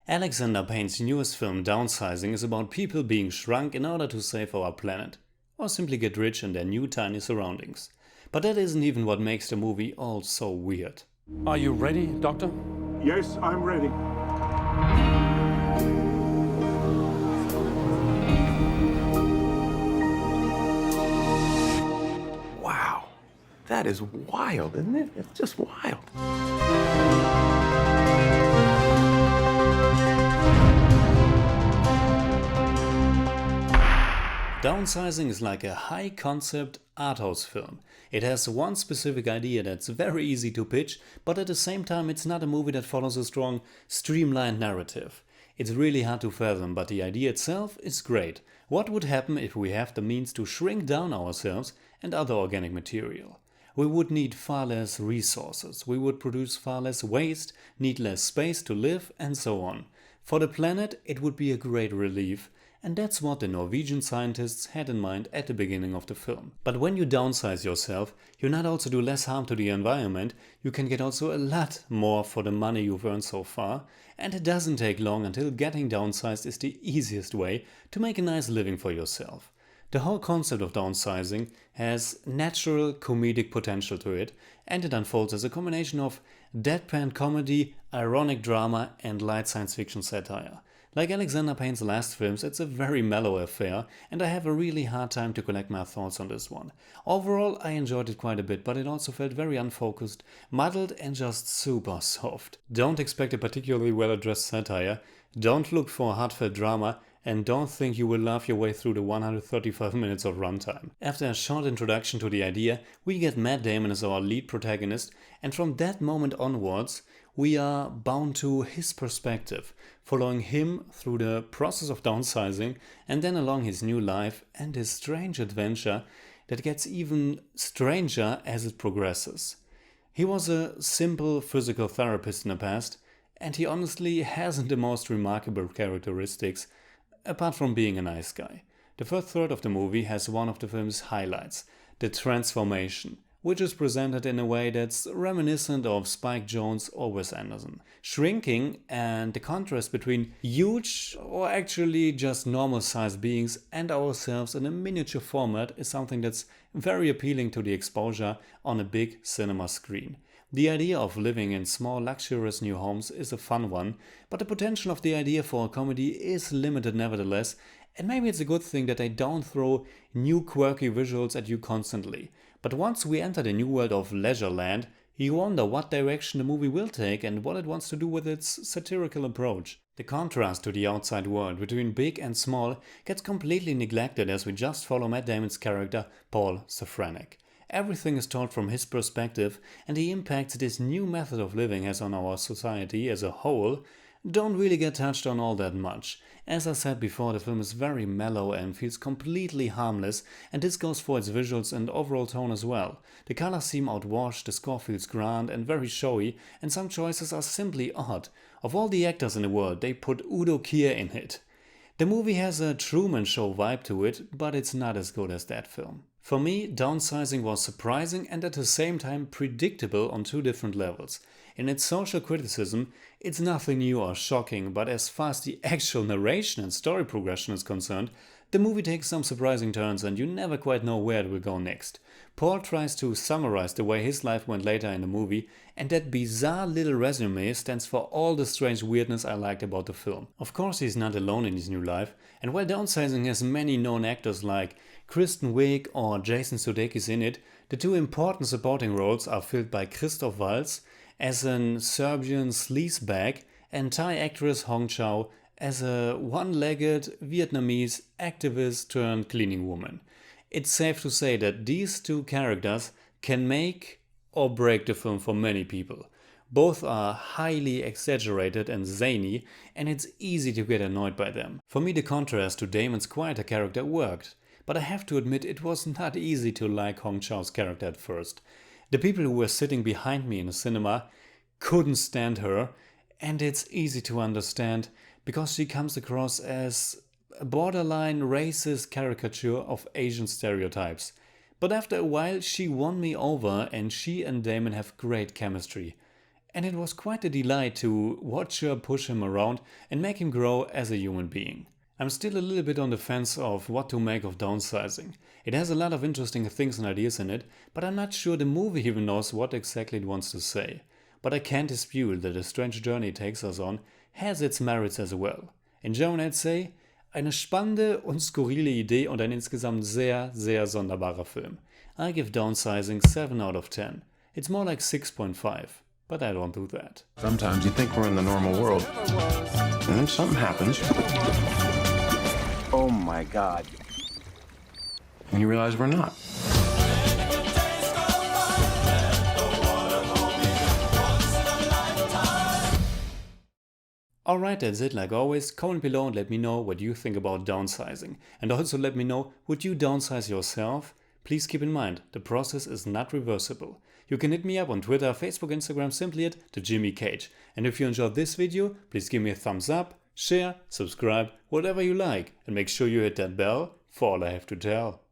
Alexander Payne's newest film Downsizing is about people being shrunk in order to save our planet, or simply get rich in their new tiny surroundings. But that isn't even what makes the movie all so weird. Are you ready, Doctor? Yes, I'm ready. Wow, that is wild, isn't it? It's just wild. Downsizing is like a high-concept arthouse film. It has one specific idea that's very easy to pitch, but at the same time it's not a movie that follows a strong, streamlined narrative. It's really hard to fathom, but the idea itself is great. What would happen if we have the means to shrink down ourselves and other organic material? We would need far less resources, we would produce far less waste, need less space to live, and so on. For the planet, it would be a great relief. And that's what the Norwegian scientists had in mind at the beginning of the film. But when you downsize yourself, you not also do less harm to the environment, you can get also a lot more for the money you've earned so far, and it doesn't take long until getting downsized is the easiest way to make a nice living for yourself. The whole concept of downsizing has natural comedic potential to it, and it unfolds as a combination of deadpan comedy, ironic drama, and light science fiction satire. Like Alexander Payne's last films, it's a very mellow affair, and I have a really hard time to collect my thoughts on this one. Overall, I enjoyed it quite a bit, but it also felt very unfocused, muddled, and just super soft. Don't expect a particularly well-addressed satire, don't look for heartfelt drama, and don't think you will laugh your way through the 135 minutes of runtime. After a short introduction to the idea, we get Matt Damon as our lead protagonist, and from that moment onwards, we are bound to his perspective, following him through the process of downsizing and then along his new life and his strange adventure that gets even stranger as it progresses. He was a simple physical therapist in the past, and he honestly hasn't the most remarkable characteristics, apart from being a nice guy. The first third of the movie has one of the film's highlights, the transformation, which is presented in a way that's reminiscent of Spike Jonze or Wes Anderson. Shrinking and the contrast between huge or actually just normal sized beings and ourselves in a miniature format is something that's very appealing to the exposure on a big cinema screen. The idea of living in small luxurious new homes is a fun one, but the potential of the idea for a comedy is limited nevertheless, and maybe it's a good thing that they don't throw new quirky visuals at you constantly. But once we enter the new world of Leisureland, you wonder what direction the movie will take and what it wants to do with its satirical approach. The contrast to the outside world between big and small gets completely neglected as we just follow Matt Damon's character, Paul Safranek. Everything is told from his perspective, and the impacts this new method of living has on our society as a whole don't really get touched on all that much. As I said before, the film is very mellow and feels completely harmless, and this goes for its visuals and overall tone as well. The colors seem outwashed, the score feels grand and very showy, and some choices are simply odd. Of all the actors in the world, they put Udo Kier in it. The movie has a Truman Show vibe to it, but it's not as good as that film. For me, Downsizing was surprising and at the same time predictable on two different levels. In its social criticism, it's nothing new or shocking, but as far as the actual narration and story progression is concerned, the movie takes some surprising turns and you never quite know where it will go next. Paul tries to summarize the way his life went later in the movie, and that bizarre little resume stands for all the strange weirdness I liked about the film. Of course, he's not alone in his new life, and while Downsizing has many known actors like Kristen, Wiig or Jason Sudeikis in it, the two important supporting roles are filled by Christoph Waltz as an Serbian sleazebag and Thai actress Chau as a one-legged Vietnamese activist turned cleaning woman. It's safe to say that these two characters can make or break the film for many people. Both are highly exaggerated and zany, and it's easy to get annoyed by them. For me, the contrast to Damon's quieter character worked, but I have to admit it was not easy to like Hong Chau's character at first. The people who were sitting behind me in the cinema couldn't stand her, and it's easy to understand because she comes across as a borderline racist caricature of Asian stereotypes. But after a while she won me over and she and Damon have great chemistry. and it was quite a delight to watch her push him around and make him grow as a human being. I'm still a little bit on the fence of what to make of Downsizing. It has a lot of interesting things and ideas in it, but I'm not sure the movie even knows what exactly it wants to say. But I can't dispute that the strange journey it takes us on has its merits as well. In German I'd say, eine spannende und skurrile Idee und ein insgesamt sehr, sehr sonderbarer Film. I give Downsizing 7 out of 10. It's more like 6.5, but I don't do that. Sometimes you think we're in the normal world, and then something happens. Oh my God. And you realize we're not. Alright, that's it like always. Comment below and let me know what you think about downsizing. And also let me know, would you downsize yourself? Please keep in mind, the process is not reversible. You can hit me up on Twitter, Facebook, Instagram, simply at TheJimmyCage. And if you enjoyed this video, please give me a thumbs up, share, subscribe, whatever you like. And make sure you hit that bell for all I have to tell.